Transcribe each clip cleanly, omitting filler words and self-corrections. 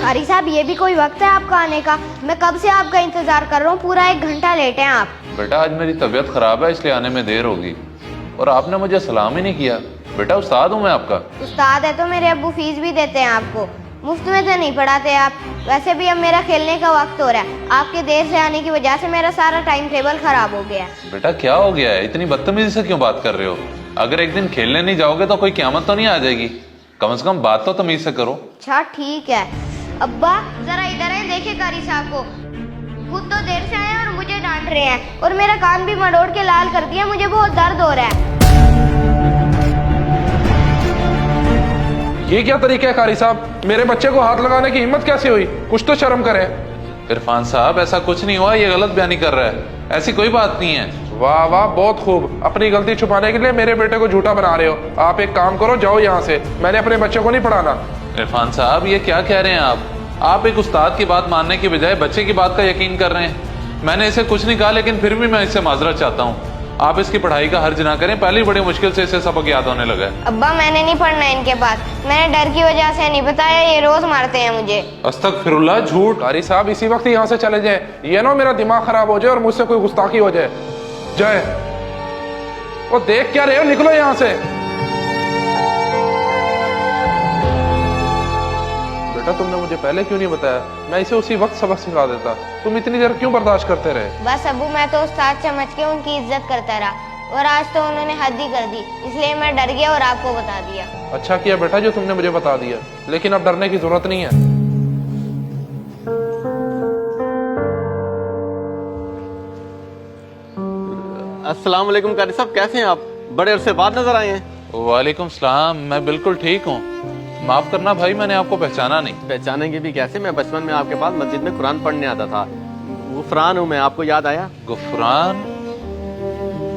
कारी साहब ये भी कोई वक्त है आपका आने का? मैं कब से आपका इंतजार कर रहा हूँ, पूरा 1 घंटा लेट हैं आप। बेटा आज मेरी तबीयत खराब है इसलिए आने में देर होगी, और आपने मुझे सलाम ही नहीं किया। बेटा उस्ताद हूँ मैं आपका। उस्ताद है तो मेरे अब्बू फीस भी देते हैं आपको, मुफ्त में तो नहीं पढ़ाते आप। वैसे भी अब मेरा खेलने का वक्त हो रहा है, आपके देर से आने की वजह से मेरा सारा टाइम टेबल खराब हो गया है। बेटा क्या हो गया है, इतनी बदतमीजी से क्यों बात कर रहे हो? अगर एक दिन खेलने नहीं जाओगे तो कोई क़यामत तो नहीं आ जाएगी? कम से कम बात तो तमीज से करो। अच्छा ठीक है। अब्बा जरा इधर है, देखे कारी साहब को, खुद तो देर से आए और मुझे डांट रहे हैं, और मेरा कान भी मरोड़ के लाल कर दिया, मुझे बहुत दर्द हो रहा है। ये क्या तरीका है कारी साहब, मेरे बच्चे को हाथ लगाने की हिम्मत कैसे हुई? कुछ तो शर्म करें। इरफान साहब ऐसा कुछ नहीं हुआ, ये गलत बयानी कर रहा है, ऐसी कोई बात नहीं है। वाह वाह बहुत खूब, अपनी गलती छुपाने के लिए मेरे बेटे को झूठा बना रहे हो। आप एक काम करो, जाओ यहाँ से, मैंने अपने बच्चे को नहीं पढ़ाना। इरफान साहब ये क्या कह रहे हैं आप एक उस्ताद की बात मानने की बजाय बच्चे की बात का यकीन कर रहे हैं। मैंने इसे कुछ नहीं कहा, लेकिन फिर भी मैं इससे माजरत चाहता हूँ। आप इसकी पढ़ाई का हर्ज ना करें, पहले बड़ी मुश्किल से इसे सबक याद होने लगा है। अब्बा मैंने नहीं पढ़ना इनके पास, मैंने डर की वजह से नहीं बताया, ये रोज मारते हैं मुझे। अस्तगफिरुल्लाह, झूठ। कारी साहब इसी वक्त यहाँ से चले जाए, ये ना मेरा दिमाग खराब हो जाए और मुझसे कोई गुस्ताखी हो जाए। जय, वो देख क्या रहे हो, निकलो यहाँ से। बेटा तुमने मुझे पहले क्यों नहीं बताया, मैं इसे उसी वक्त सबक सिखा देता। तुम इतनी देर क्यों बर्दाश्त करते रहे? बस अब्बू मैं तो उस्ताद समझ के उनकी इज्जत करता रहा, और आज तो उन्होंने हद ही कर दी, इसलिए मैं डर गया और आपको बता दिया। अच्छा किया बेटा जो तुमने मुझे बता दिया, लेकिन अब डरने की जरूरत नहीं है। अस्सलाम वालेकुम कारी साहब, कैसे हैं आप? बड़े अरसे बाद नजर आए हैं। वालेकुम सलाम, मैं बिल्कुल ठीक हूँ। माफ करना भाई, मैंने आपको पहचाना नहीं। पहचानेंगे भी कैसे, मैं बचपन में आपके पास मस्जिद में कुरान पढ़ने आता था। गुफरान हूँ मैं, आपको याद आया? गुफरान?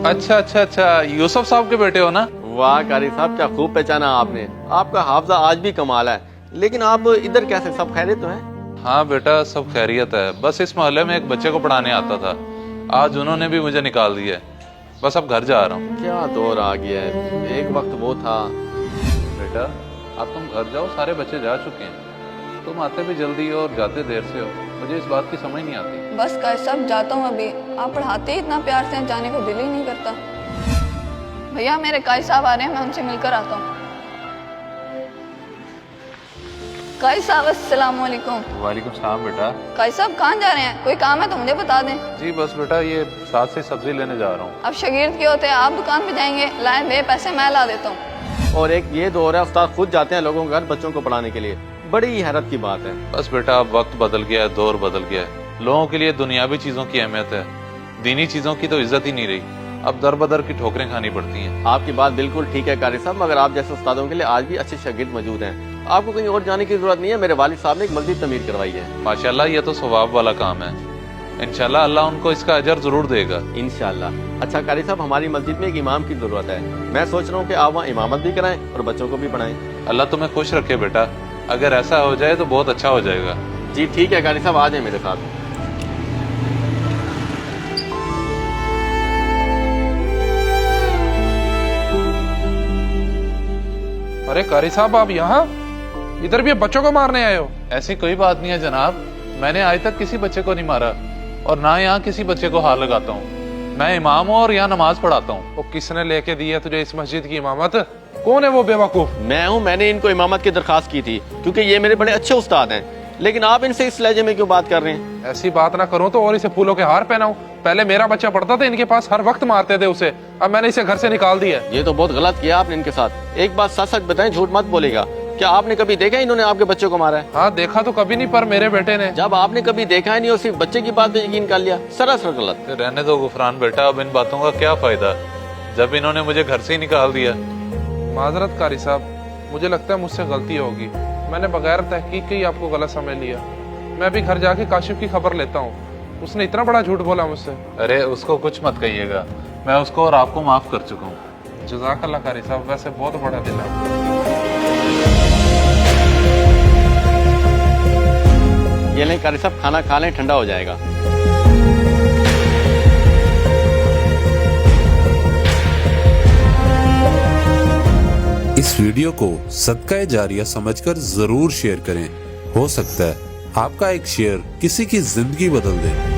अच्छा अच्छा अच्छा, यूसुफ साहब के बेटे हो ना? वाह कारी साहब, क्या खूब पहचाना आपने। आपका हाफजा आज भी कमाल है। लेकिन आप इधर कैसे, सब खैरियत तो है? हाँ बेटा सब खैरियत है, बस इस मोहल्ले में एक बच्चे को पढ़ाने आता था, आज उन्होंने भी मुझे निकाल दिया है। बस अब घर जा रहा हूँ। क्या दौर आ गया है, एक वक्त वो था। बेटा अब तुम घर जाओ, सारे बच्चे जा चुके हैं। तुम आते भी जल्दी हो और जाते देर से हो, मुझे इस बात की समझ नहीं आती। बस कारी साहब जाता हूँ अभी, आप पढ़ाते ही इतना प्यार से, जाने को दिल ही नहीं करता। भैया मेरे कारी साहब आ रहे हैं, मैं उनसे मिलकर आता हूँ। कारी साहब अस्सलाम वालेकुम। वालेकुम सलाम बेटा। कारी साहब कहाँ जा रहे हैं, कोई काम है तो मुझे बता दें। जी बस बेटा ये साथ से सब्जी लेने जा रहा हूँ। अब शागिर्द के होते हैं, आप दुकान पे जाएंगे, लाए दे पैसे मैं ला देता हूँ। और एक ये दौर है, उस्ताद खुद जाते हैं लोगों के घर बच्चों को पढ़ाने के लिए। बड़ी हैरत की बात है। बस बेटा अब वक्त बदल गया है, दौर बदल गया है। लोगों के लिए दुनियावी चीजों की अहमियत है, दीनी चीजों की तो इज्जत ही नहीं रही। अब दर बदर की ठोकरें खानी पड़ती हैं। आपकी बात बिल्कुल ठीक है कारी साहब, मगर आप जैसे उस्तादों के लिए आज भी अच्छे शागिर्द मौजूद हैं। आपको कहीं और जाने की जरूरत नहीं है। मेरे वालिद साहब ने एक मस्जिद तमीर करवाई है। माशाल्लाह ये तो सवाब वाला काम है। इंशाल्लाह अल्लाह उनको इसका अजर जरूर देगा। इंशाल्लाह। अच्छा कारी साहब, हमारी मस्जिद में एक इमाम की जरूरत है। मैं सोच रहा हूँ कि आप वहाँ इमामत भी कराएं और बच्चों को भी पढ़ाएं। अल्लाह तुम्हें खुश रखे बेटा, अगर ऐसा हो जाए तो बहुत अच्छा हो जाएगा। जी ठीक है कारी साहब, आ जाए मेरे साथ। अरे कारी साहब आप यहाँ, इधर भी बच्चों को मारने आए हो? ऐसी कोई बात नहीं है जनाब, मैंने आज तक किसी बच्चे को नहीं मारा और ना यहाँ किसी बच्चे को हाथ लगाता हूँ। मैं इमाम हूँ और यहाँ नमाज पढ़ाता हूँ। वो किसने लेके दी है तुझे इस मस्जिद की इमामत? कौन है वो बेवकूफ? मैं हूँ, मैंने इनको इमामत की दरखास्त की थी क्योंकि ये मेरे बड़े अच्छे उस्ताद हैं। लेकिन आप इनसे इस लहजे में क्यों बात कर रहे हैं? ऐसी बात ना करो तो और इसे फूलों के हार पहनाऊं। पहले मेरा बच्चा पढ़ता था, इनके पास हर वक्त मारते थे उसे, अब मैंने इसे घर से निकाल दिया। ये तो बहुत गलत किया आपने इनके साथ। एक बात सच सच बताएं, झूठ मत बोलेगा। क्या आपने कभी देखा इन्होंने आपके बच्चे को मारा है? हाँ देखा तो कभी नहीं, पर मेरे बेटे ने। जब आपने कभी देखा ही नहीं और सिर्फ बच्चे की बात पे यकीन कर लिया, सरासर गलत। रहने दो गुफरान बेटा, अब इन बातों का क्या फायदा जब इन्होंने मुझे घर से ही निकाल दिया। माजरत कारी साहब, मुझे लगता है मुझसे गलती होगी, मैंने बगैर तहकीक के ही आपको गलत समझ लिया। मैं अभी घर जाके काशिफ की खबर लेता हूँ, उसने इतना बड़ा झूठ बोला मुझसे। अरे उसको कुछ मत कहिएगा, मैं उसको और आपको माफ कर चुका हूँ। जज़ाकल्लाह कारी साहब, वैसे बहुत बड़ा दिल है। ये नहीं कारी साहब, खाना खा लें, ठंडा हो जाएगा। इस वीडियो को सदका जारिया समझकर जरूर शेयर करें हो सकता है आपका एक शेयर किसी की जिंदगी बदल दे।